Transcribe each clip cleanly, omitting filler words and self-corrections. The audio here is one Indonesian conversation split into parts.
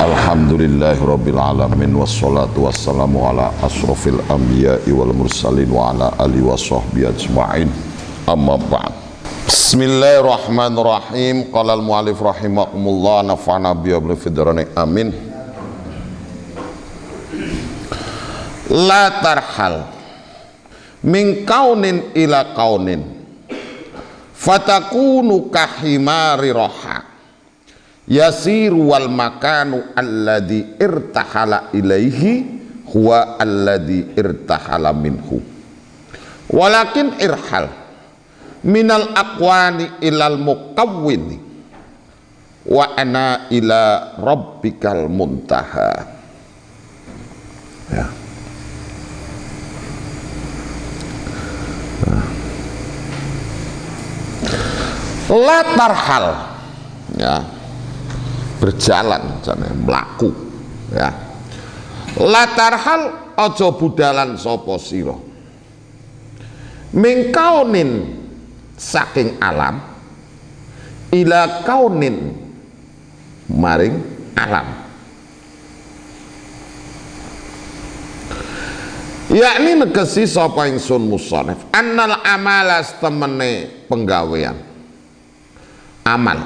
Alhamdulillahirabbil alamin wassalatu wassalamu ala asrofil anbiya'i wal mursalin wa ala alihi washabbihi ajma'in. Amma ba'd. Bismillahirrahmanirrahim. Qala al-mu'allif rahimakumullah nafa'ana bihi wa bihi amin. La tarhal min kaunin ila kaunin fatakunu kahimari roha yasiru wal makanu alladhi irtahala ilaihi huwa alladhi irtahala minhu walakin irhal minal aqwani ilal muqawwini wa ana ila rabbikal muntaha. Ya. La tarhal, ya, berjalan jane mlaku, ya. La tarhal aja budalan sapa sira min kaunin saking alam ila kaunin maring alam, yakni negesi sapa ingsun musannif annal amala temene penggawean amal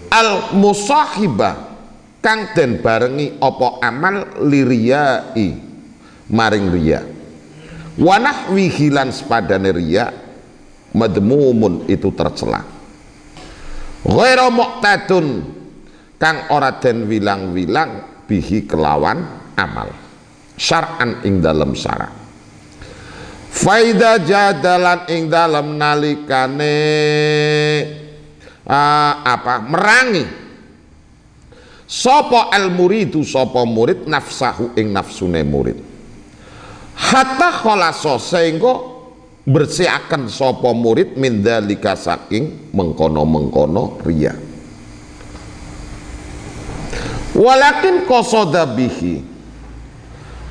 al musahibah kang den barengi apa amal liriyai maring riya wa nahwihi lan sepadane riya madmumun itu tercela ghairu muqtadun kang ora den wilang-wilang bihi kelawan amal syar'an ing dalem syara' faida jadalan ing dalem nalikane merangi sapa al muridu sapa murid nafsahu ing nafsune murid hatta khalasa sehingga bersihaken sapa murid min dzalika saking mengkono-mengkono riya walakin qasada bihi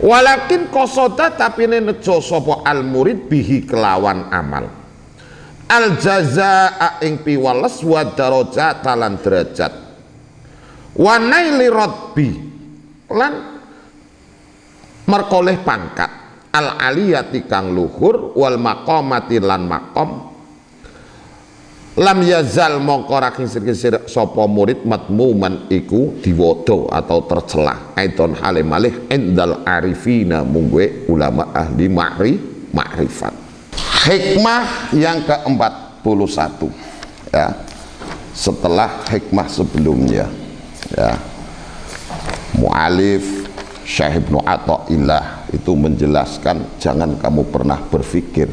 walakin qasada tapi nejo sapa al murid bihi kelawan amal al jazaa ing piwales wa darajat lan derajat wa naili radbi lan merkoleh pangkat al aliyati kang luhur wal maqamati lan maqam lam yazal mongko ra kisir-kisir sapa murid matmuman iku diwodo atau tercela aidon hale malih endal arifina mungwe ulama ahli ma'rifat. Hikmah yang ke-41, ya, setelah hikmah sebelumnya, ya, mu'alif Syekh Ibnu Athaillah itu menjelaskan jangan kamu pernah berpikir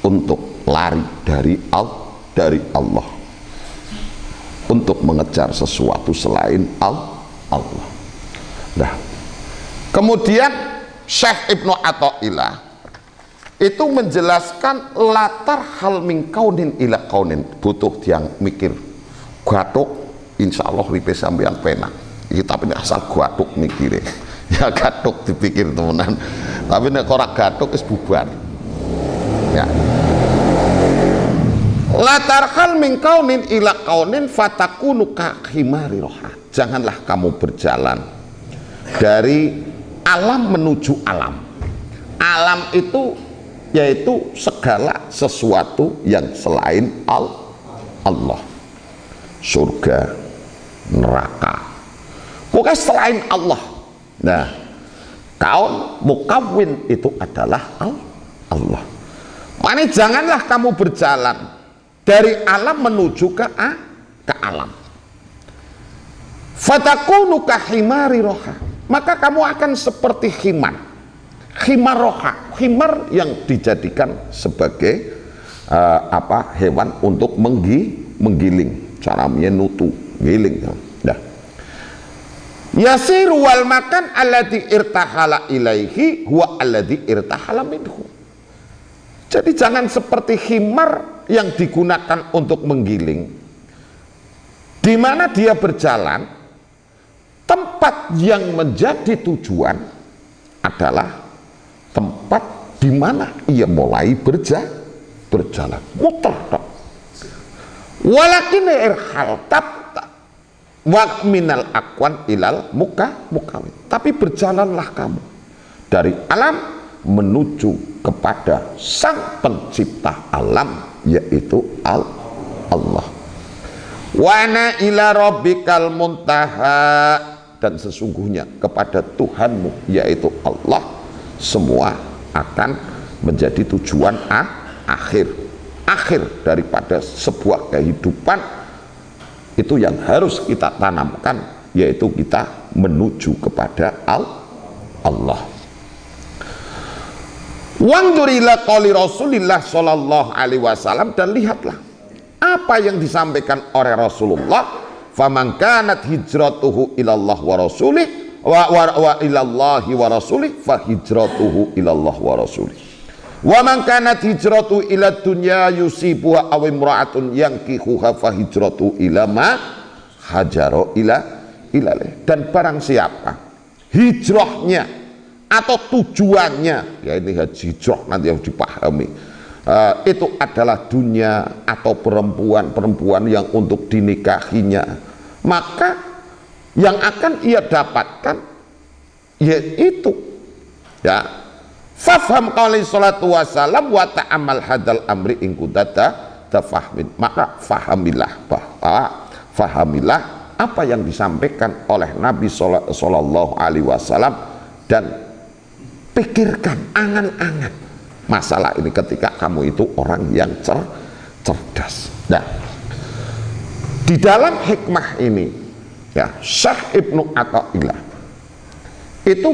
untuk lari dari Allah untuk mengejar sesuatu selain Allah. Nah, kemudian Syekh Ibnu Athaillah itu menjelaskan latar hal min kaunin ila kaunin, butuh yang mikir gatuk insyaallah ripe sampean penak iki, tapi nek asal gatuk mikire ya gatuk dipikir temenan, tapi nek ora gatuk wis bubar, ya. Latar hal min kaunin ila kaunin fatakunu ka khimari roha, janganlah kamu berjalan dari alam menuju alam. Alam itu yaitu segala sesuatu yang selain Allah, surga, neraka, pokoknya selain Allah. Nah, kaun mukawwin itu adalah Allah. Makanya janganlah kamu berjalan dari alam menuju ke alam. Fatakunu kahimari roha, maka kamu akan seperti himar. Khimar roha, khimar yang dijadikan sebagai hewan untuk menggiling, caranya nutu, giling. Nah, yasiru wal makan alladhi irtahala ilaihi huwa alladhi irtahala minhu. Jadi jangan seperti khimar yang digunakan untuk menggiling, di mana dia berjalan, tempat yang menjadi tujuan adalah tempat di mana ia mulai berjalan, muter. Walakin irhal wa minal akwan ilal mukawin. Tapi berjalanlah kamu dari alam menuju kepada sang pencipta alam, yaitu Allah. Wana ila rabbikal muntaha, dan sesungguhnya kepada Tuhanmu yaitu Allah semua akan menjadi tujuan akhir daripada sebuah kehidupan. Itu yang harus kita tanamkan, yaitu kita menuju kepada Allah. Wanzur ila qouli Rasulillah sallallahu alaihi wasallam, dan lihatlah apa yang disampaikan oleh Rasulullah. Faman kanat hijratuhu ilallah wa rasulih wa ilallahi wa rasulih fa hijratuhu ilallah wa rasulih. Wa man kanat hijratu ila dunya yusibuha aw imra'atun yankihuha fa hijratu ila ma hajara ilaih. Dan barang siapa hijrahnya atau tujuannya, ya ini hijrah nanti yang dipahami, itu adalah dunia atau perempuan yang untuk dinikahinya, maka yang akan ia dapatkan yaitu, ya, fafham qauli salatu wassalam wa ta'amal hadal amri in kunta tafahmin. Maka fahamilah apa yang disampaikan oleh Nabi sallallahu alaihi wasallam, dan pikirkan, angan-angan masalah ini ketika kamu itu orang yang cerdas. Nah, di dalam hikmah ini, ya, Syekh Ibnu Athaillah itu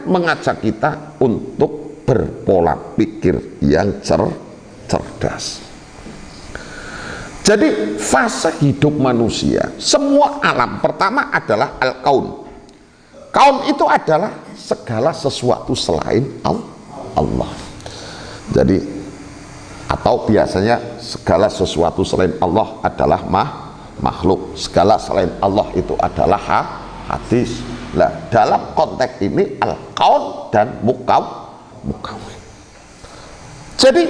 mengajak kita untuk berpola pikir yang cerdas. Jadi fase hidup manusia, semua alam pertama adalah al-kaun. Kaun itu adalah segala sesuatu selain Allah. Jadi, atau biasanya segala sesuatu selain Allah adalah makhluk. Segala selain Allah itu adalah hadis. Nah, dalam konteks ini al-kaun dan mukawin. Jadi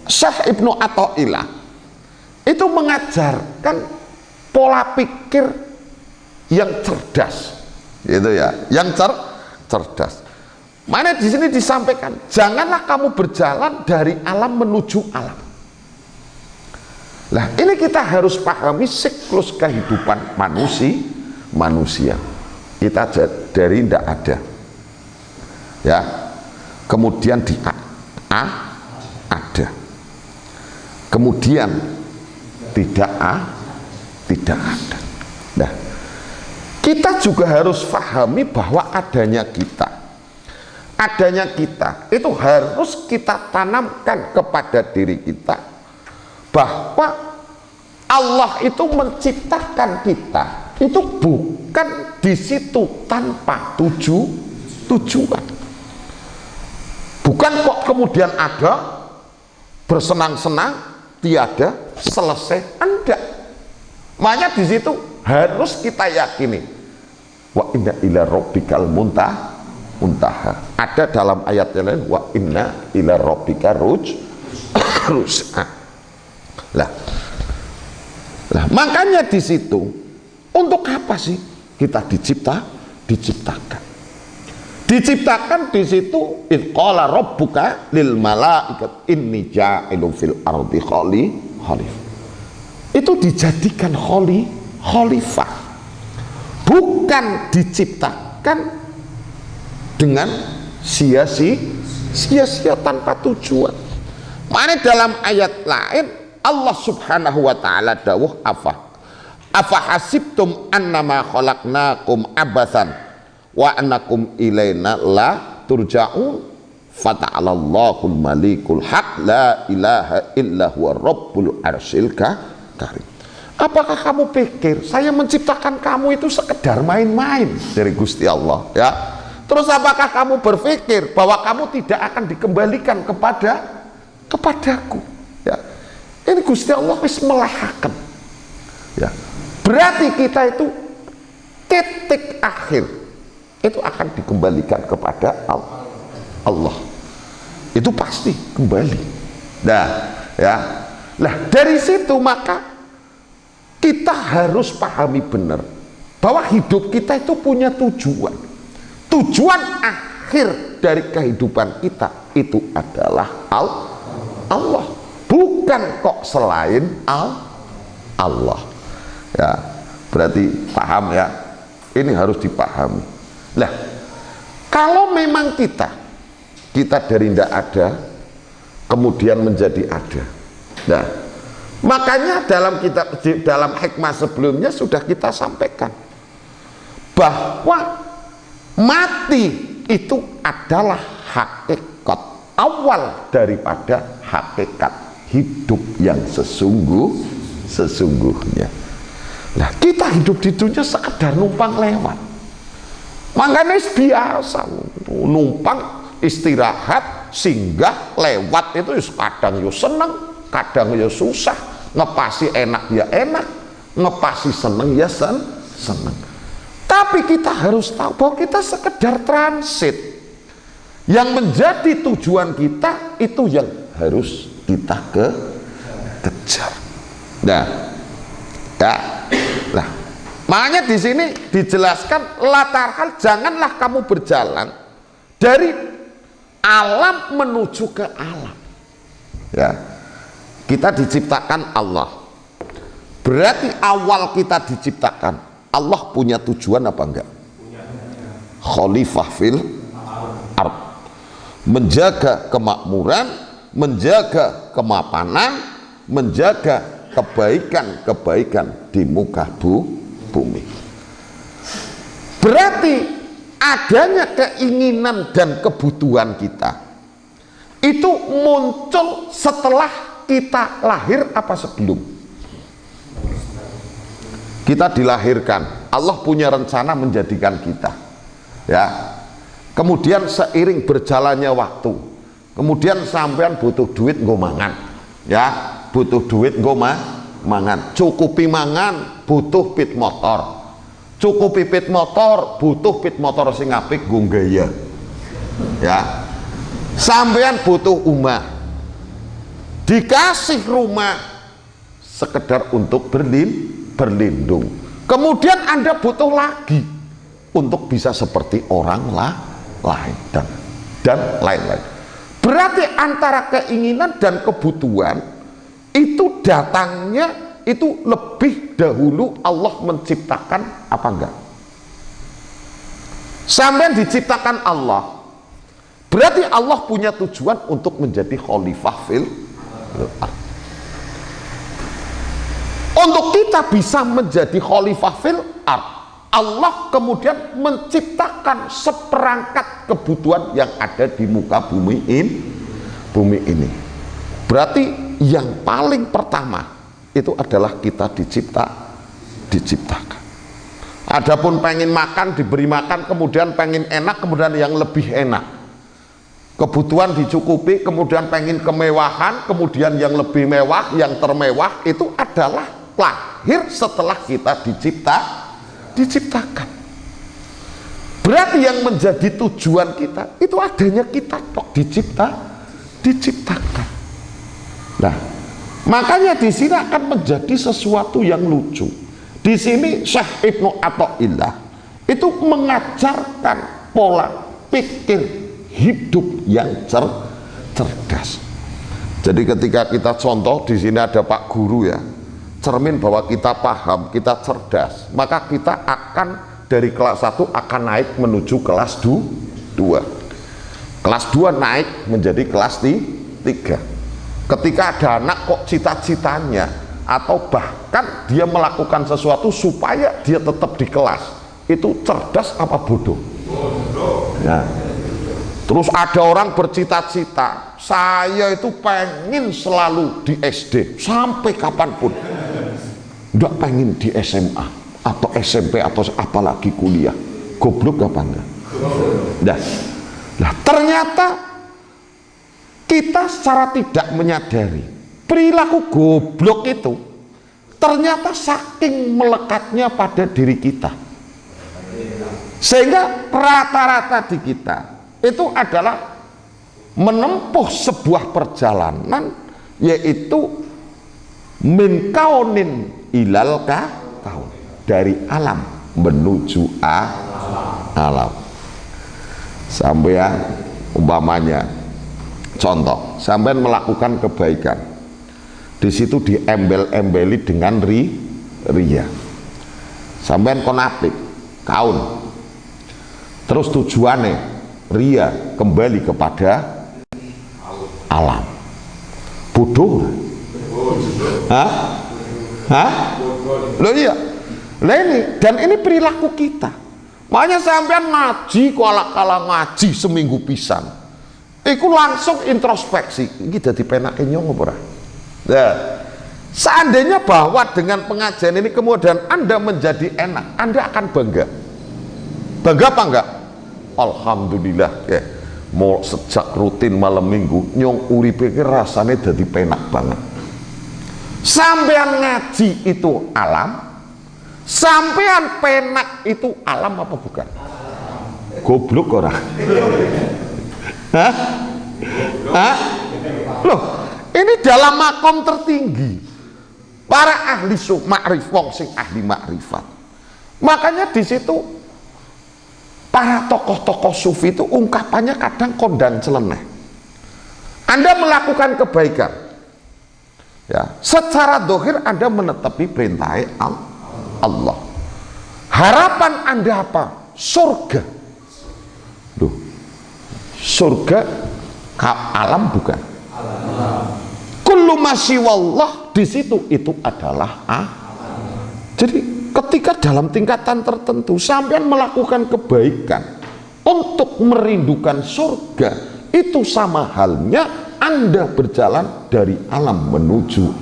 Syekh Ibnu Athaillah itu mengajarkan pola pikir yang cerdas, gitu ya, yang cerdas. Mana di sini disampaikan, janganlah kamu berjalan dari alam menuju alam. Nah, ini kita harus pahami siklus kehidupan manusia. Kita dari tidak ada, ya, kemudian di ada, kemudian tidak ada. Nah, kita juga harus pahami bahwa adanya kita itu harus kita tanamkan kepada diri kita, bahwa Allah itu menciptakan kita itu bukan di situ tanpa tujuan. Bukan kok kemudian ada bersenang-senang tiada selesai, enggak. Makanya di situ harus kita yakini wa inna ila rabbikal muntaha. Ada dalam ayat yang lain wa inna ila rabbika ruj'a. Lah, makanya di situ untuk apa sih kita diciptakan? Diciptakan di situ qala rabbuka lil malaikat inni ja'ilun fil ardi khalifah. Itu dijadikan khalifah. Bukan diciptakan dengan sia-sia tanpa tujuan. Mana dalam ayat lain Allah Subhanahu wa taala dawuh afa hasibtum annama khalaqnakum abatsan wa annakum ilaina la turja'un fata'alallahul malikul haq la ilaha illa huwa rabbul arsyil karim. Apakah kamu pikir saya menciptakan kamu itu sekedar main-main dari Gusti Allah, ya? Terus apakah kamu berpikir bahwa kamu tidak akan dikembalikan kepadaku, ya? Ini Gusti Allah wis melahakan, ya. Berarti kita itu titik akhir itu akan dikembalikan kepada Allah. Itu pasti kembali. Nah, ya. Lah dari situ maka kita harus pahami benar bahwa hidup kita itu punya tujuan. Tujuan akhir dari kehidupan kita itu adalah Allah, bukan kok selain Allah. Ya, berarti paham ya, ini harus dipahami. Lah kalau memang kita dari tidak ada kemudian menjadi ada, nah makanya dalam hikmah sebelumnya sudah kita sampaikan bahwa mati itu adalah hakikat awal daripada hakikat hidup yang sesungguhnya. Nah kita hidup di dunia sekedar numpang lewat, makanya biasa numpang istirahat singgah lewat itu kadang yo seneng kadang ya susah, ngepasi enak ya enak, ngepasi seneng ya seneng. Tapi kita harus tahu bahwa kita sekedar transit. Yang menjadi tujuan kita itu yang harus kita kejar. Nah, makanya di sini dijelaskan latarhal, janganlah kamu berjalan dari alam menuju ke alam. Ya. Kita diciptakan Allah, berarti awal kita diciptakan Allah punya tujuan apa enggak? Khalifah fil ard, menjaga kemakmuran, menjaga kemapanan, menjaga kebaikan di muka bumi. Berarti adanya keinginan dan kebutuhan kita itu muncul setelah kita lahir apa sebelum? Kita dilahirkan, Allah punya rencana menjadikan kita, ya. Kemudian seiring berjalannya waktu, kemudian sampean butuh duit nggo mangan, ya, butuh duit nggo mangan, cukupi mangan butuh pit motor, cukupi pit motor butuh pit motor sing apik nggo gaya, ya. Sampean butuh omah, dikasih rumah sekedar untuk berlindung. Kemudian Anda butuh lagi untuk bisa seperti orang lain dan lain-lain. Berarti antara keinginan dan kebutuhan itu datangnya itu lebih dahulu Allah menciptakan apa enggak? Sampai diciptakan Allah, berarti Allah punya tujuan untuk menjadi khalifah fil ard. Untuk kita bisa menjadi khalifah fil ard, Allah kemudian menciptakan seperangkat kebutuhan yang ada di muka bumi ini. Berarti yang paling pertama itu adalah kita diciptakan. Adapun pengen makan diberi makan, kemudian pengen enak, kemudian yang lebih enak, kebutuhan dicukupi, kemudian pengen kemewahan, kemudian yang lebih mewah, yang termewah, itu adalah lahir setelah kita diciptakan. Berarti yang menjadi tujuan kita itu adanya kita tok diciptakan. Nah, makanya di sini akan menjadi sesuatu yang lucu. Di sini Syekh Ibnu Athaillah itu mengajarkan pola pikir hidup yang cerdas. Jadi ketika kita contoh di sini ada Pak Guru ya, cermin bahwa kita paham, kita cerdas, maka kita akan dari kelas 1 akan naik menuju kelas 2. Kelas 2 naik menjadi kelas 3. Ketika ada anak kok cita-citanya atau bahkan dia melakukan sesuatu supaya dia tetap di kelas, itu cerdas apa bodoh? Ya. Terus ada orang bercita-cita, saya itu pengen selalu di SD sampai kapanpun, nggak pengen di SMA atau SMP atau apalagi kuliah. Goblok apa enggak? Nah, ternyata kita secara tidak menyadari perilaku goblok itu ternyata saking melekatnya pada diri kita, sehingga rata-rata di kita itu adalah menempuh sebuah perjalanan, yaitu min kaunin ilal kaun, dari alam menuju alam. Sampean umpamanya contoh, sampean melakukan kebaikan, di situ diembel-embeli dengan ria. Sampean kon apik kaun, terus tujuannya ria kembali kepada alam, bodoh. Loh iya, lah ini, dan ini perilaku kita. Makanya sampean ngaji kala ngaji seminggu pisan, iku langsung introspeksi, iki dadi penake nyong apa ora? Nah, seandainya bahwa dengan pengajian ini kemudian Anda menjadi enak, Anda akan bangga. Bangga apa enggak? Alhamdulillah ya. Mau sejak rutin malam minggu nyong uripe iki rasane dadi penak banget. Sampean ngaji itu alam, sampean penak itu alam apa bukan? Goblok orang. Loh, ini dalam makom tertinggi para ahli ma'rifat, sing ahli makrifat. Makanya di situ para tokoh-tokoh sufi itu ungkapannya kadang kondang celeneh. Anda melakukan kebaikan, ya, secara dohir Anda menetapi perintah Allah. Harapan Anda apa? Surga. Duh, surga alam bukan? Kullu masyiwallah, di situ itu adalah Jadi ketika dalam tingkatan tertentu sampean melakukan kebaikan untuk merindukan surga, itu sama halnya Anda berjalan dari alam menuju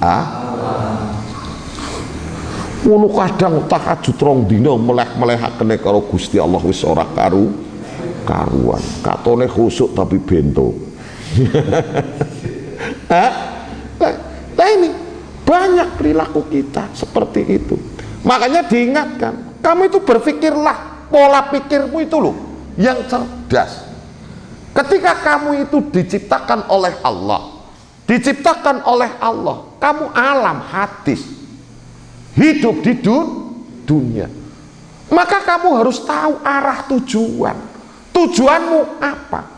ngono. Kadang tahajud rong dina meleh-melehakene karo Gusti Allah wis ora karuan. Katone khusuk tapi bento. Nah ini banyak perilaku kita seperti itu. Makanya diingatkan, kamu itu berpikirlah, pola pikirmu itu loh yang cerdas. Ketika kamu itu diciptakan oleh Allah, kamu alam hadis, hidup di dunia, maka kamu harus tahu arah tujuanmu apa.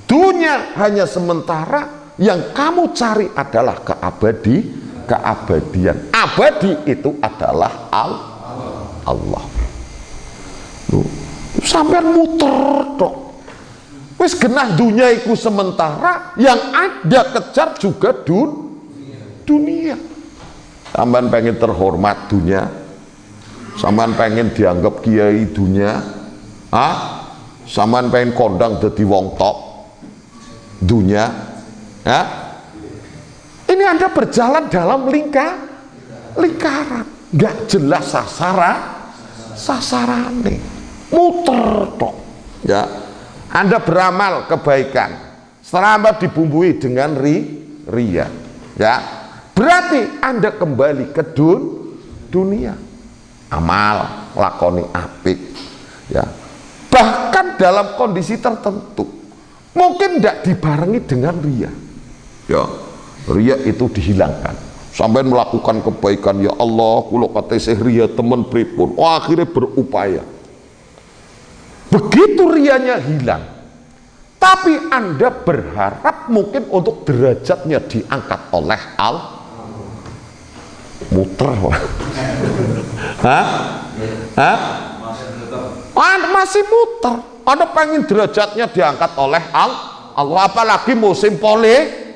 Dunia hanya sementara, yang kamu cari adalah keabadian. Abadi itu adalah Allah. Sampai muter tok. Wis genah dunia iku sementara, yang ada kejar juga dunia. Sampean pengen terhormat dunia, sampean pengen dianggap kiai dunia, sampean pengen kondang dadi wong top dunia, ini Anda berjalan dalam lingkaran, nggak jelas sasarannya, muter tok. Ya, Anda beramal kebaikan, setelah Anda dibumbui dengan ria, ya, berarti Anda kembali ke dunia, amal, lakoni apik, ya. Bahkan dalam kondisi tertentu mungkin tidak dibarengi dengan ria, ya. Ria itu dihilangkan. Sampai melakukan kebaikan, ya Allah, kula kate ria temen pripun. Akhirnya berupaya. Begitu rianya hilang, tapi Anda berharap mungkin untuk derajatnya diangkat oleh muter. Masih muter. Anda pengen derajatnya diangkat oleh Allah, apalagi musim politik.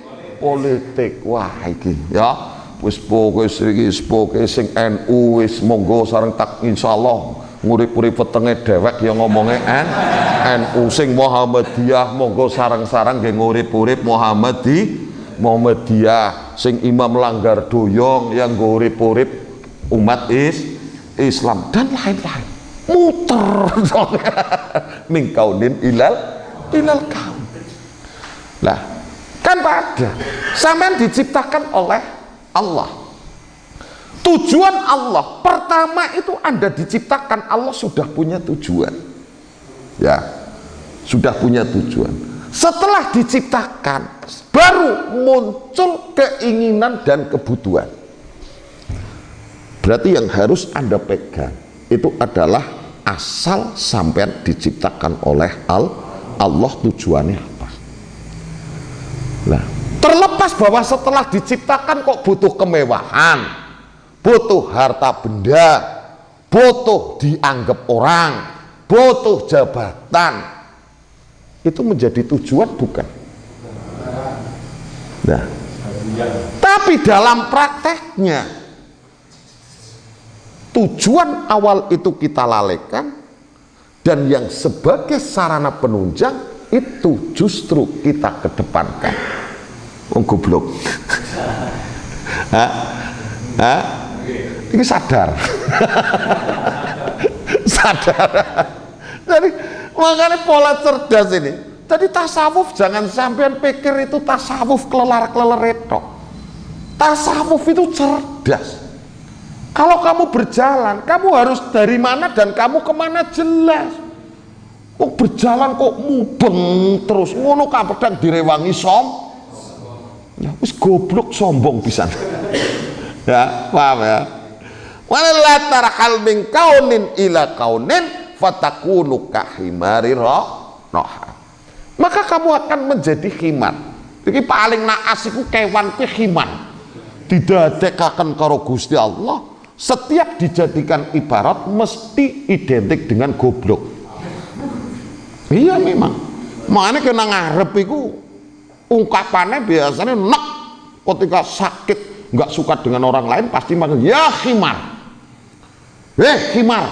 Wah iki ya wis pokoke sing NU wis monggo sareng tak insyaallah ngurip-urip wetenge dewek ya ngomongnya NU, sing Muhammadiyah monggo sareng-sareng nggih ngurip-urip Muhammadiyah, sing imam langgar doyong yang ngurip-urip umat Islam dan lain-lain. Muter min kaunin ilal kaun. Lah kan pada sampean diciptakan oleh Allah. Tujuan Allah pertama itu Anda diciptakan, Allah sudah punya tujuan, ya, sudah punya tujuan. Setelah diciptakan baru muncul keinginan dan kebutuhan. Berarti yang harus Anda pegang itu adalah asal sampean diciptakan oleh Allah, tujuannya apa. Nah, terlepas bahwa setelah diciptakan kok butuh kemewahan, butuh harta benda, butuh dianggap orang, butuh jabatan, itu menjadi tujuan bukan? Nah, tapi dalam prakteknya tujuan awal itu kita lalaikan, dan yang sebagai sarana penunjang itu justru kita kedepankan. Goblok. Ini sadar. Sadar. Jadi makanya pola cerdas ini. Jadi tasawuf jangan sampean pikir itu tasawuf kelelar-keleret tok. Tasawuf itu cerdas. Kalau kamu berjalan, kamu harus dari mana dan kamu kemana jelas. Kok berjalan kok mubeng terus, ngono kadang direwangi ya wis goblok sombong pisan. Ya, paham ya? Wala tarhal min kaunin ila kaunin fatakunu kahimari roha. Maka kamu akan menjadi khimar. Iki paling naas iku kewan kuwi khimar. Didadekaken karo Gusti Allah, setiap dijadikan ibarat mesti identik dengan goblok. Iya memang. Makanya kena ngarep iku ungkapannya biasanya nek ketika sakit nggak suka dengan orang lain pasti manggil ya khimar. Khimar.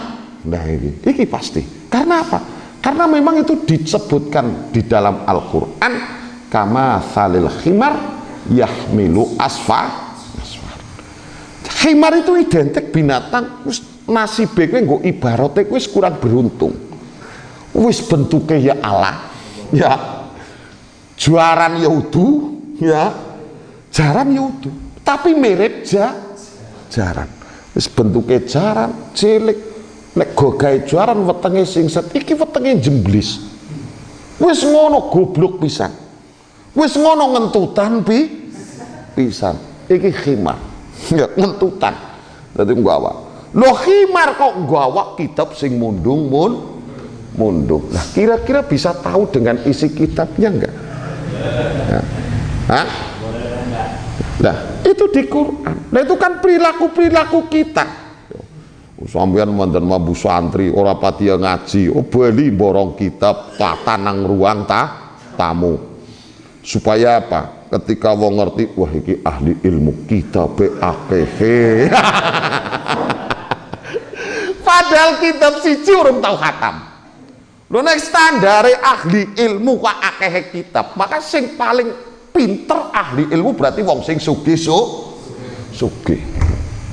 Nah ini pasti. Karena apa? Karena memang itu disebutkan di dalam Al-Quran, kama salil khimar yahmilu asfar. Khimar itu identik binatang nasibnya nggo ibaratnya wis kurang beruntung, wis bentuknya ya Allah, ya juaran ya udu, ya jaran ya udu, tapi mirip jaran, wis bentuknya jaran cilik. Nek gogae juaran wetenge sing set iki wetenge jemblis. Wis ngono goblok pisan. Wis ngono ngentutan pisan. Iki khimar. Ya ngentutan. Dadi nggawa. Loh khimar kok nggawa kitab sing mundung. Nah, kira-kira bisa tahu dengan isi kitabnya enggak? Ya. Hah? Nah, itu di Quran. Nah, itu kan perilaku-perilaku kita. Sampeyan mandan mabu santri ora pati ngaji, bali borong kitab tanang ruang tamu. Supaya apa? Ketika wong ngerti, wah iki ahli ilmu kitabe akeh. Padahal kitab siji urung tau khatam. Lho nek standare ahli ilmu kok akeh kitab, maka sing paling pinter ahli ilmu berarti wong sing sugih.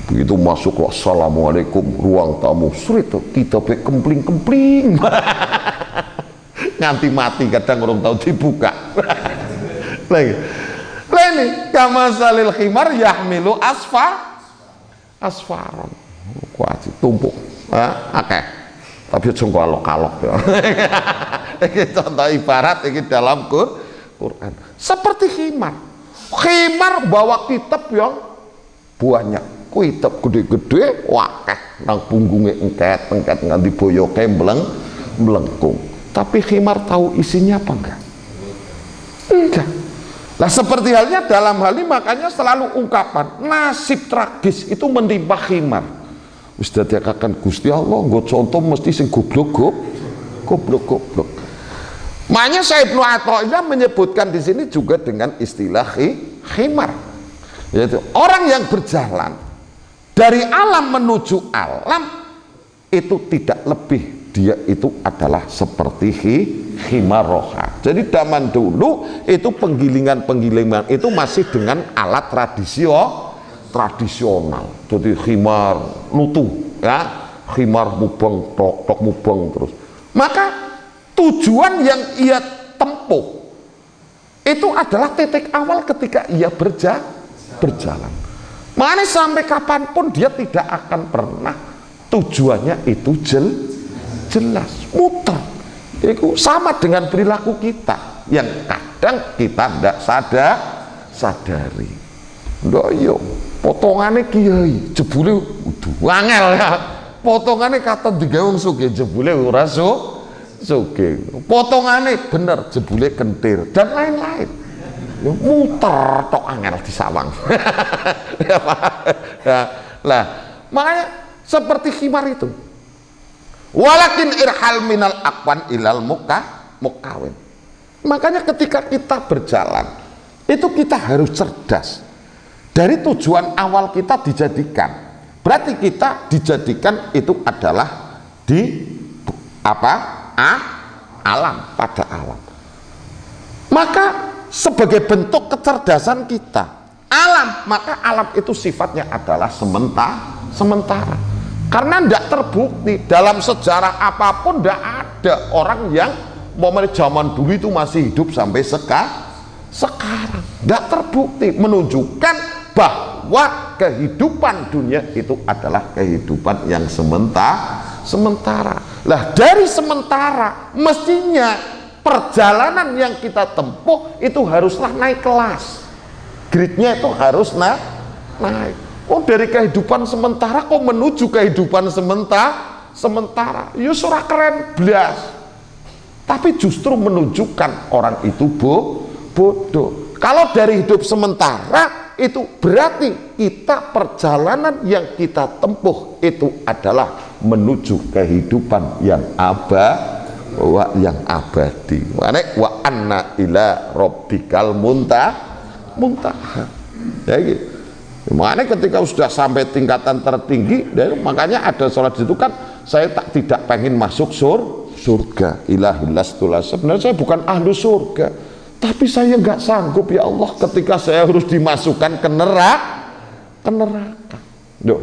Begitu masuk, assalamualaikum, ruang tamu, sulit kita kempling-kempling. Nganti mati kadang orang tahu dibuka. Lagi kama salil khimar yahmilu asfaron. Kuat tumpuk. Akeh. Tapi aja kalok-kalok ya. Iki contoh ibarat iki dalam Quran. Seperti khimar. Khimar bawa kitab yang banyak. Kitab gede-gede wakeh nang punggungnya engket nganti boyoke melengkung. Tapi khimar tahu isinya apa enggak? Enggak. Lah seperti halnya dalam hal ini, makanya selalu ungkapan nasib tragis itu menimpa khimar. Wis dadekaken Gusti Allah nggo contoh mesti sing goblok. Makanya Syekh Ibnu Athaillah menyebutkan di sini juga dengan istilah khimar. Yaitu orang yang berjalan dari alam menuju alam itu tidak lebih, dia itu adalah seperti khimar roha. Jadi zaman dulu itu penggilingan itu masih dengan alat tradisional. Jadi khimar nutu ya, khimar mubeng tok mubeng terus. Maka tujuan yang ia tempuh itu adalah titik awal ketika ia berjalan. Makanya sampai kapanpun dia tidak akan pernah tujuannya itu jelas, muter. Itu sama dengan perilaku kita yang kadang kita tidak sadari. Ndak yo, potongannya kiai, jebule Wangel ya. Potongane katon digawe wong sugih jebule ora sugih. Potongane bener jebule kentir dan lain-lain. Muter tok angel disawang. Ya, Pak. Ya. Lah, makanya seperti khimar itu. Walakin irhal minal aqwan ilal mukawin. Makanya ketika kita berjalan itu kita harus cerdas. Dari tujuan awal kita dijadikan, berarti kita dijadikan itu adalah di apa? Alam, pada alam. Maka sebagai bentuk kecerdasan kita, alam, maka alam itu sifatnya adalah sementara. Karena tidak terbukti dalam sejarah apapun, tidak ada orang yang zaman dulu itu masih hidup sampai sekarang. Tidak terbukti, menunjukkan bahwa kehidupan dunia itu adalah kehidupan yang sementara. Lah dari sementara mestinya perjalanan yang kita tempuh itu haruslah naik kelas, grade-nya itu harus naik. Oh, dari kehidupan sementara kok menuju kehidupan sementara. Ya surah keren blas. Tapi justru menunjukkan orang itu bodoh. Kalau dari hidup sementara itu berarti kita perjalanan yang kita tempuh itu adalah menuju kehidupan yang abadi. Wa anna ila rabbikal muntaha. Ya gitu. Makanya ketika sudah sampai tingkatan tertinggi, makanya ada sholat itu kan, saya tidak pengen masuk surga. Ilahillah, sebenarnya saya bukan ahlu surga, tapi saya nggak sanggup ya Allah ketika saya harus dimasukkan ke neraka. Duh.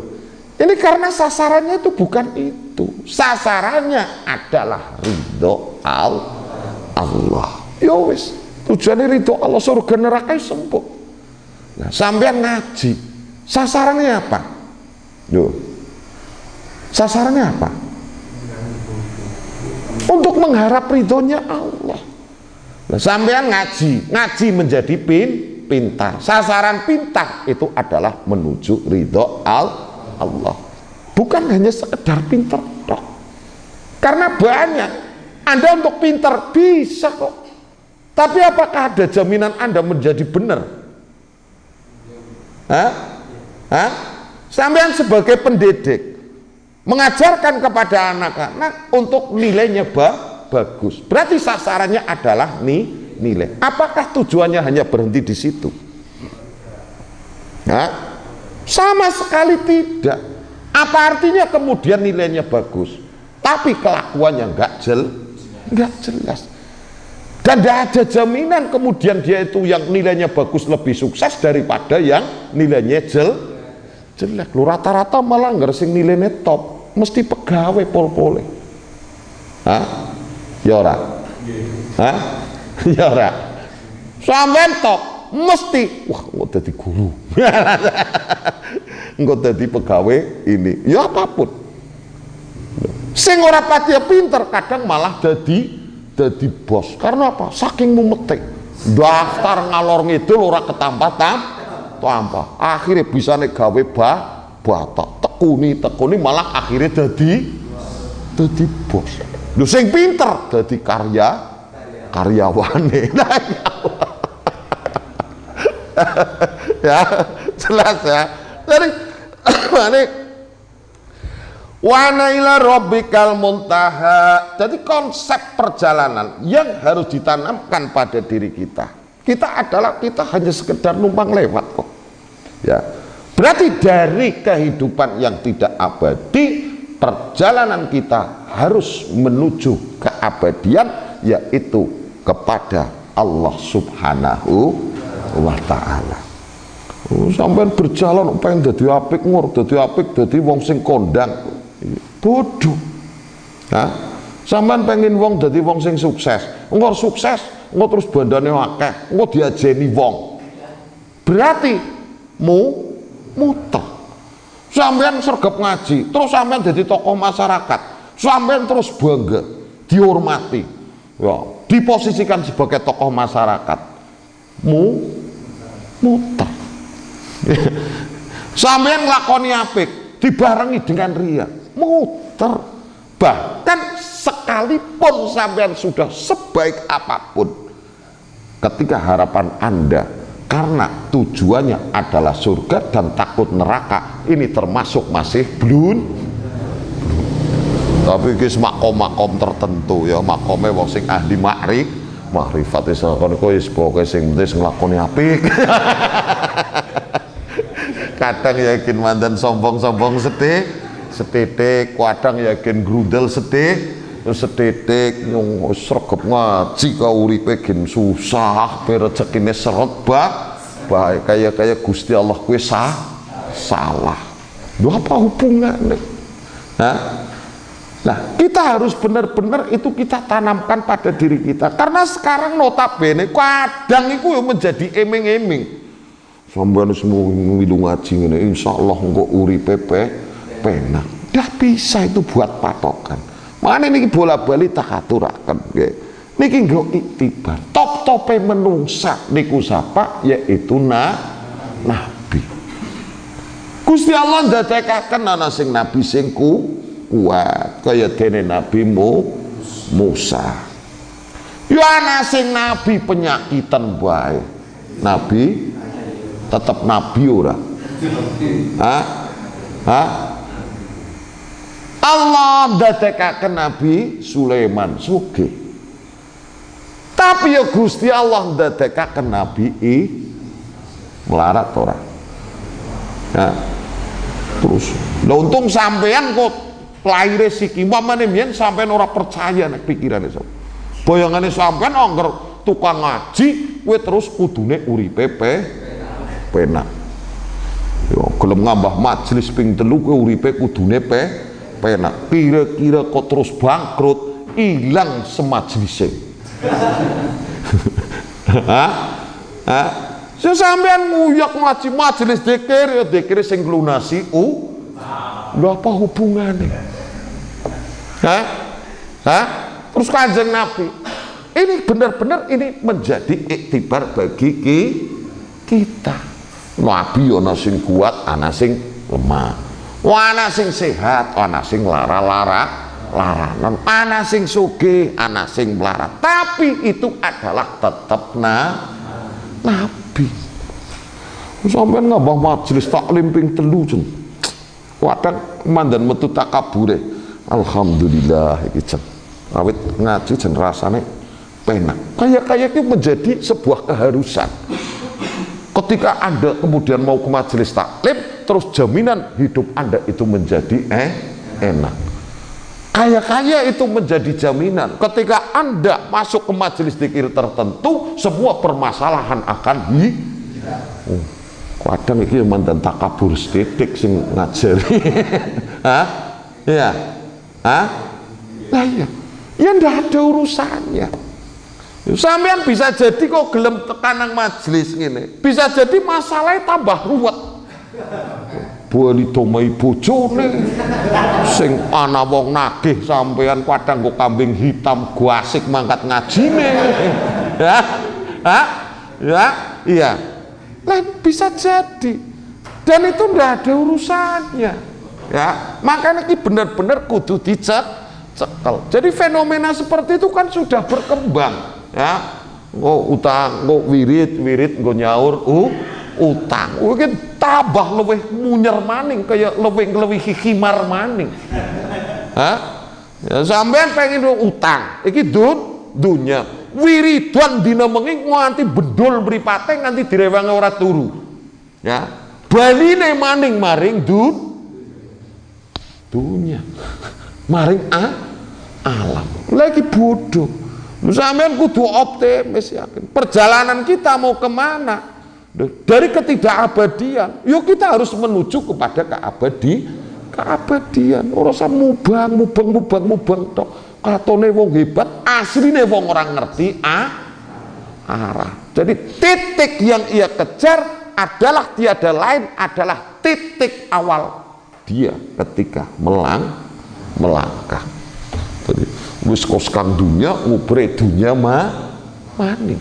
Ini karena sasarannya itu bukan itu. Sasarannya adalah ridho Allah. Ya wis, tujuannya ridho Allah, surga neraka sembuh. Nah, sampean ngaji, sasarannya apa? Duh. Sasarannya apa? Untuk mengharap ridhonya Allah. Nah, sampean ngaji menjadi pintar. Sasaran pintar itu adalah menuju ridho Allah. Bukan hanya sekedar pintar tok. Karena banyak. Anda untuk pintar bisa kok. Tapi apakah ada jaminan Anda menjadi benar? Sampean sebagai pendidik mengajarkan kepada anak-anak untuk nilainya bagus. Berarti sasarannya adalah nilai. Apakah tujuannya hanya berhenti di situ? Sama sekali tidak. Apa artinya kemudian nilainya bagus, tapi kelakuannya nggak jelas. Dan tidak ada jaminan kemudian dia itu yang nilainya bagus lebih sukses daripada yang nilainya jelek. Lu rata-rata malah nggak sing nilainya top, mesti pegawai pol-pole. Ya ora? Ya ora? Sampean top mesti wah nggak jadi guru. Nggak jadi pegawai ini. Ya apapun. Sing ora pati pinter kadang malah jadi bos. Karena apa? Saking mumetik, daftar ngalor ngidul ora ketampa. Akhirnya bisa nek gawe batak tekuni malah akhirnya jadi bos. Lu sing pinter jadi karyawane. Nah, ya jelas ya. Jadi ini wa ila rabbikal muntaha. Jadi konsep perjalanan yang harus ditanamkan pada diri kita adalah kita hanya sekedar numpang lewat kok. Ya. Berarti dari kehidupan yang tidak abadi, perjalanan kita harus menuju keabadian, yaitu kepada Allah Subhanahu wa ta'ala. Sampai berjalan pengen dadi apik dadi wong sing kondang. Bodoh. Sampean pengen wong dadi wong sing sukses. Engko sukses, engko terus bandane akeh, engko diajeni wong. Berarti muter. Sampean sergap ngaji, terus sampean dadi tokoh masyarakat. Sampean terus bangga, dihormati. Ya, diposisikan sebagai tokoh masyarakat. Muter. Sampean nglakoni apik, dibarengi dengan riya, muter. Bahkan sekalipun sampean sudah sebaik apapun, ketika harapan Anda karena tujuannya adalah surga dan takut neraka, ini termasuk masih belum. Tapi iki makom-makom tertentu ya, makome wong sing ahli makrifat wis kono wis pokoke sing penting nglakoni apik. Kadang yakin mandan sombong-sombong setitik, kadang yakin grudel setitik nyung sregep ngaji ka uripe gen susah, rezekine seret bae kaya Gusti Allah kuwi salah. Lho apa hubungannya? Nah, kita harus benar-benar itu kita tanamkan pada diri kita. Karena sekarang notabene kadang itu menjadi eming-eming. Sampeyan semua ngilu ngaji ngene, insyaallah engko uripe penak. Dah bisa itu buat patokan. Makanya niki bola-bali tak aturaken nggih. Niki nggo iktibar. Top-tope menungsa niku sapa? Yaitu nabi. Gusti Allah ndadekaken ana sing nabi sing kuat kaya dene Nabi Musa. Ya ana sing nabi penyakitan bae. Nabi tetap nabi ora? Allah ndadekaken Nabi Sulaiman sugih. Tapi ya Gusti Allah ndadekaken Nabi melarat ora? Terus lha untung sampean kok lahir siki mamane mbiyen sampean ora percaya nek pikirane sampean. Bayangane sampean angger tukang ngaji kowe terus kudune uripe penak. Yo gelem ngambah majelis ping 3 kowe uripe kudune penak. Kira-kira kok terus bangkrut, ilang semajelise. Sampean nguyak ngaji majelis dzikir ya dzikir sing nglunasi lho apa hubungannya? Terus Kanjeng Nabi ini benar-benar ini menjadi iktibar bagi kita. Nabi ana sing kuat, ana sing lemah, ana sing sehat, ana sing laranan, ana sing sugih, ana sing melarat. Tapi itu adalah tetap Nabi. Sampeyan ngambah majelis taklim ping 3 jen. Kadang mandan metu takabure. Alhamdulillah iki jen. Awit ngaji jen rasane penak. Kayak itu menjadi sebuah keharusan. Ketika Anda kemudian mau ke majelis taklim, terus jaminan hidup Anda itu menjadi enak. Kaya itu menjadi jaminan. Ketika Anda masuk ke majelis zikir tertentu, semua permasalahan akan kadang iki mantan takabur sithik sing ngajari. Lah iya. Ya ndak ada urusannya. Sampean bisa jadi kok gelem tekanang majelis ngene. Bisa jadi masalahnya tambah ruwet. Bali domai bojone sing ana wong nagih sampean kadang kok kambing hitam gua asik mangkat ngajine. Iya. Lah bisa jadi. Dan itu ndak ada urusannya. Ya, makanya ini benar-benar kudu dicekel. Jadi fenomena seperti itu kan sudah berkembang. Ya, utang, wirid, nggo nyaur, utang. Mungkin tambah lebih munyer maning, kayak lebih hikimar maning. Ya, sampean pengen utang, iki dunya. Wiridan dina mengi nganti bendol mripate nganti direwangi ora turu. Ya, baline maning maring dunya maring alam lagi bodoh. Sampean kudu optimis, yakin perjalanan kita mau kemana dari ketidakabadian. Yuk kita harus menuju kepada keabadian. Ora usah mubang tok. Katone wong hebat, asline wong orang ngerti arah. Jadi titik yang ia kejar adalah tiada lain adalah titik awal dia ketika melangkah. Jadi wis koskan dunia ngubre dunia maning.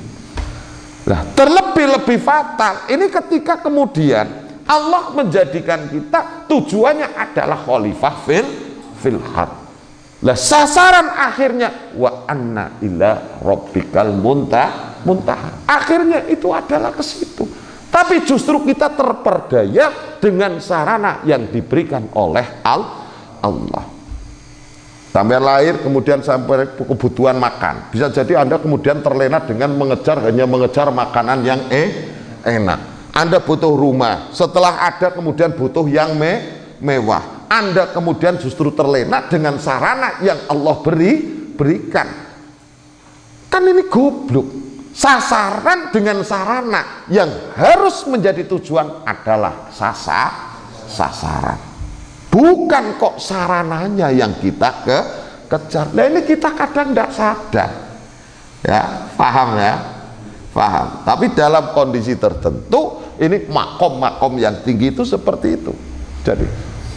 Nah, terlebih fatal ini ketika kemudian Allah menjadikan kita tujuannya adalah khalifah fil ard. Lah sasaran akhirnya wa anna ila rabbikal muntaha. Akhirnya itu adalah ke situ. Tapi justru kita terperdaya dengan sarana yang diberikan oleh Allah. Sampai lahir kemudian sampai kebutuhan makan. Bisa jadi Anda kemudian terlena dengan hanya mengejar makanan yang enak. Anda butuh rumah, setelah ada kemudian butuh yang mewah. Anda kemudian justru terlena dengan sarana yang Allah berikan. Kan ini goblok. Sasaran dengan sarana yang harus menjadi tujuan adalah sasaran. Bukan kok sarananya yang kita kejar. Nah ini kita kadang tidak sadar. Ya, paham ya? Paham. Tapi dalam kondisi tertentu ini makom-makom yang tinggi itu seperti itu.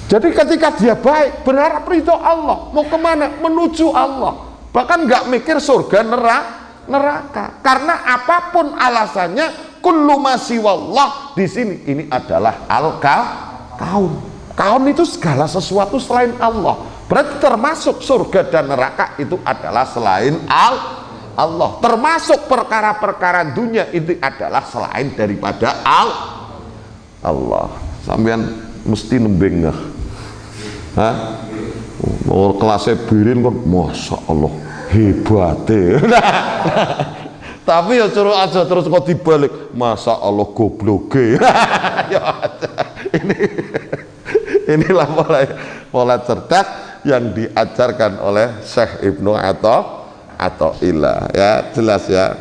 Jadi ketika dia baik, berharap ridho Allah, mau kemana? Menuju Allah. Bahkan nggak mikir surga neraka. Karena apapun alasannya, kullu masiwallah di sini ini adalah kaun. Kaun itu segala sesuatu selain Allah. Berarti termasuk surga dan neraka itu adalah selain Allah. Termasuk perkara-perkara dunia itu adalah selain daripada Allah. Sampean mesti nembeng. Kelasnya birin kan, masya Allah hebat. Tapi ya suruh aja terus kok dibalik, masya Allah gobloge. Inilah pola cerdas yang diajarkan oleh Syekh Ibnu Athaillah, ya jelas ya.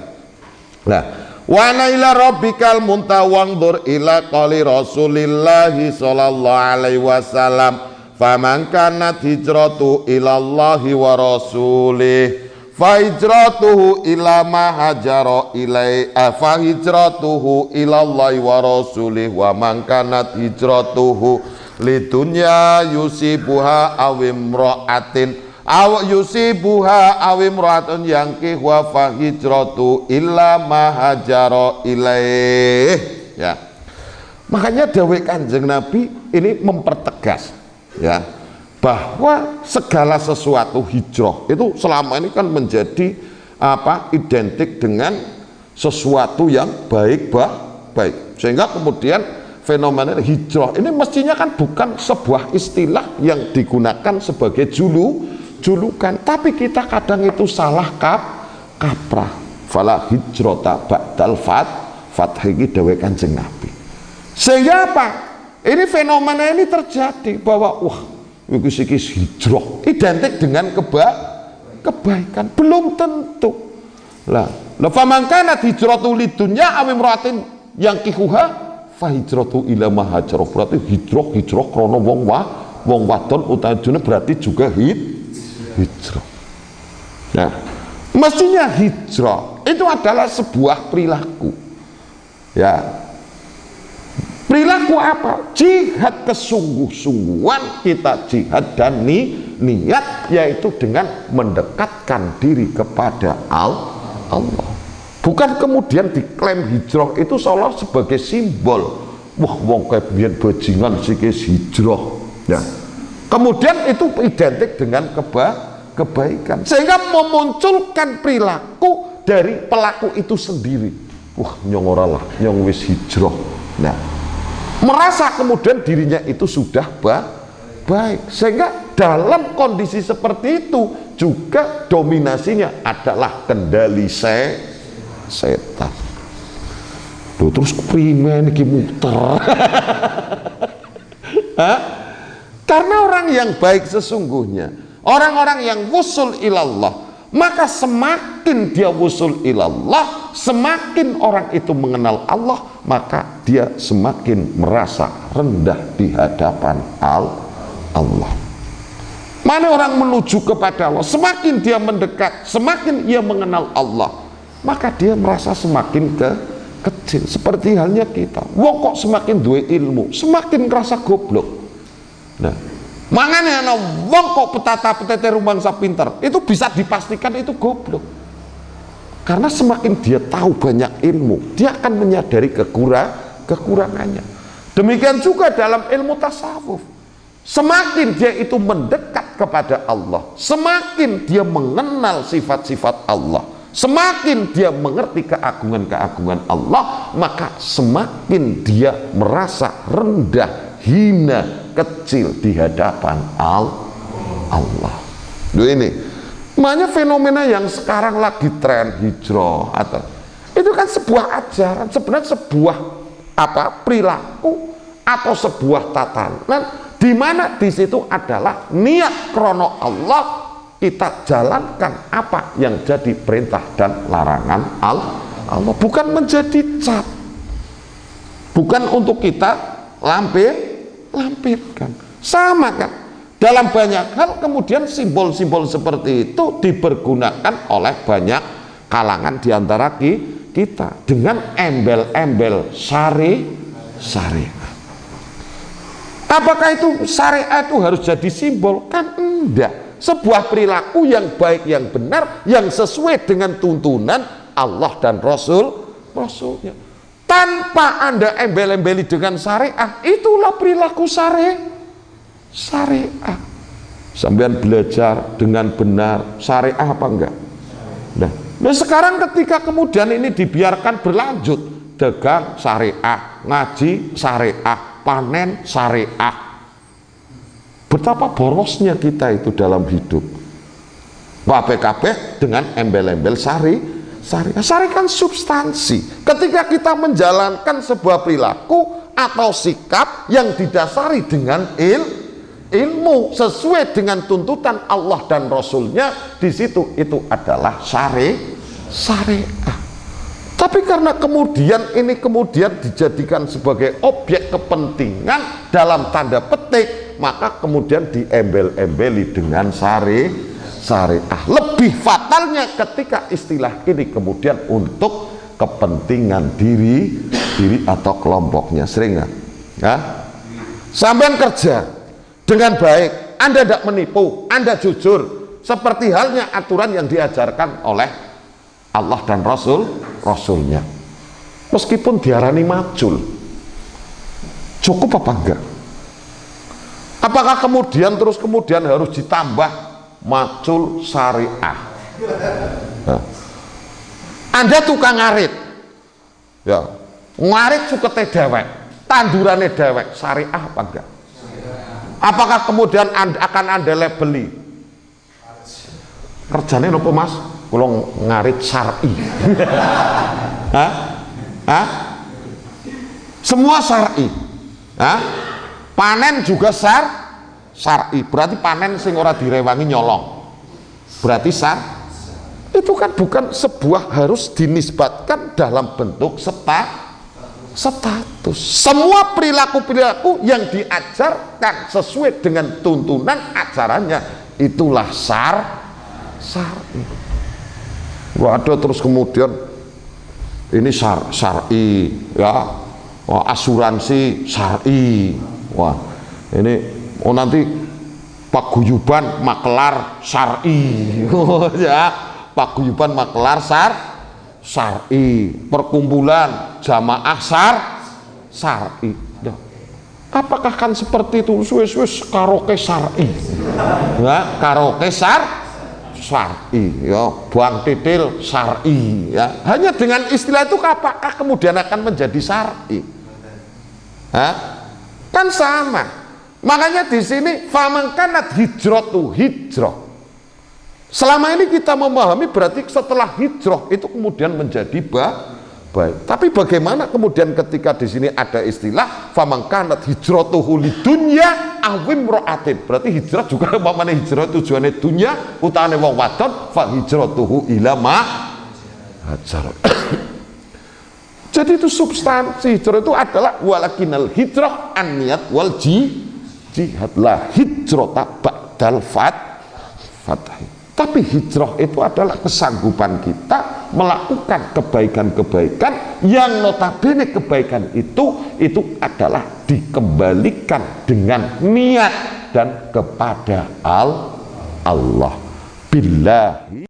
Nah, wa ila rabbikal muntaha wanzur ila qali Rasulillahi sallallahu alaihi wasallam faman kanat hijratu ilallahi wa rasulih fa hijratuhu ila ma hajara ilai fa hijratuhu ilallahi wa rasulih wa man kanat hijratuhu lidunya yusibuha awimra'atin awimra'atun yangkih wa fa hijratu ila ma hajara ilaih. Ya, makanya dawuh Kanjeng Nabi ini mempertegas ya bahwa segala sesuatu hijrah itu selama ini kan menjadi identik dengan sesuatu yang baik, sehingga kemudian fenomena hijrah ini mestinya kan bukan sebuah istilah yang digunakan sebagai julukan, tapi kita kadang itu salah kaprah. Fala hijrata ba'dal fathi dawuh Kanjeng Nabi. Sehingga apa? Ini fenomena ini terjadi bahwa iki hijrah identik dengan kebaikan. Belum tentu. Lah faman kanat hijratu lidunya aw imra'atin yang kihuha fa hijratu ila ma hajara. Berarti hijrah krana wong wadon utawa berarti juga hijrah. Nah, mestinya hijrah itu adalah sebuah perilaku. Ya. Perilaku apa? Jihad kesungguh-sungguhan, kita jihad dan niat, yaitu dengan mendekatkan diri kepada Allah. Bukan kemudian diklaim hijrah itu seolah sebagai simbol. Wah, wong kayak biyen bajingan sikis hijrah. Ya. Kemudian itu identik dengan kebaikan, sehingga memunculkan perilaku dari pelaku itu sendiri. Wah, nyong ora lah, nyong wis hijrah. Nah, merasa kemudian dirinya itu sudah baik, sehingga dalam kondisi seperti itu juga dominasinya adalah kendali setan. Loh, terus primen iki muter. Karena orang yang baik sesungguhnya, orang-orang yang wusul ilallah, maka semakin dia wusul ilallah, semakin orang itu mengenal Allah, maka dia semakin merasa rendah di hadapan Allah. Mana orang menuju kepada Allah, semakin dia mendekat, semakin ia mengenal Allah, maka dia merasa semakin kecil. Seperti halnya kita, wong kok semakin duwe ilmu, semakin merasa goblok. Nah, makanya wong kok petata-petete rumangsa pinter, itu bisa dipastikan itu goblok. Karena semakin dia tahu banyak ilmu, dia akan menyadari kekurangannya. Demikian juga dalam ilmu tasawuf. Semakin dia itu mendekat kepada Allah, semakin dia mengenal sifat-sifat Allah, semakin dia mengerti keagungan-keagungan Allah, maka semakin dia merasa rendah, hina, kecil di hadapan Allah. Loh ini, makanya fenomena yang sekarang lagi tren hijrah atau itu kan sebuah ajaran, sebenarnya sebuah perilaku atau sebuah tatanan di mana di situ adalah niat krono Allah, kita jalankan apa yang jadi perintah dan larangan Allah, bukan menjadi cap, bukan untuk kita lampirkan. Sama kan dalam banyak hal, kemudian simbol-simbol seperti itu dipergunakan oleh banyak kalangan diantara kita dengan embel-embel syariat. Apakah itu syariat itu harus jadi simbol? Kan enggak. Sebuah perilaku yang baik, yang benar, yang sesuai dengan tuntunan Allah dan Rasulnya. Tanpa Anda embel-embeli dengan syariah, itulah perilaku syariah. Sampean belajar dengan benar syariah apa enggak? Nah sekarang ketika kemudian ini dibiarkan berlanjut, dagang syariah, ngaji syariah, panen syariah, betapa borosnya kita itu dalam hidup. Kabeh dengan embel-embel syariah. Syariah kan substansi. Ketika kita menjalankan sebuah perilaku atau sikap yang didasari dengan ilmu sesuai dengan tuntutan Allah dan Rasulnya, di situ itu adalah syariah. Tapi karena kemudian ini dijadikan sebagai objek kepentingan dalam tanda petik, maka kemudian diembel-embeli dengan syariah. Lebih fatalnya ketika istilah ini kemudian untuk kepentingan diri atau kelompoknya. Sering nggak? Sampean kerja dengan baik, Anda tidak menipu, Anda jujur, seperti halnya aturan yang diajarkan oleh Allah dan Rasulnya. Meskipun diarani macul, cukup apa enggak? Apakah kemudian harus ditambah macul syariah? Anda tukang ngarit, ya, ngarit sukete dewek, tandurane dewek, syariah apa enggak? Apakah kemudian akan Anda labeli kerjanya nopo mas? Kalau ngarit syar'i. Semua syar'i. Panen juga syar'i. Berarti panen sing ora direwangi nyolong. Berarti itu kan bukan sebuah harus dinisbatkan dalam bentuk status. Semua perilaku-perilaku yang diajarkan sesuai dengan tuntunan ajarannya, itulah syar'i. Ada terus kemudian ini syar'i, ya, asuransi syar'i, wah ini nanti paguyuban maklar syar'i, ya, paguyuban maklar syar'i, perkumpulan jamaah syar'i. Apakah kan seperti itu? Suwe-suwe karaoke syar'i, ya, karaoke syar'i, ya, buang titil syar'i, ya. Hanya dengan istilah itu apakah kemudian akan menjadi syar'i? Kan sama. Makanya di sini famangkanat hijratu hijrah. Selama ini kita memahami berarti setelah hijrah itu kemudian menjadi baik. Tapi bagaimana kemudian ketika di sini ada istilah famangkanat hijratuhu lidunya awim ro'atin, berarti hijrah juga umpamane hijrah tujuannya dunya utane wong wadon, fa hijratuhu ila ma hajar. Jadi itu substansi hijrah itu adalah walakinal hijrah an-niyat wal jihad, la hijrata ba'dal fath. Tapi hijrah itu adalah kesanggupan kita melakukan kebaikan-kebaikan yang notabene kebaikan itu adalah dikembalikan dengan niat dan kepada Allah. Billahi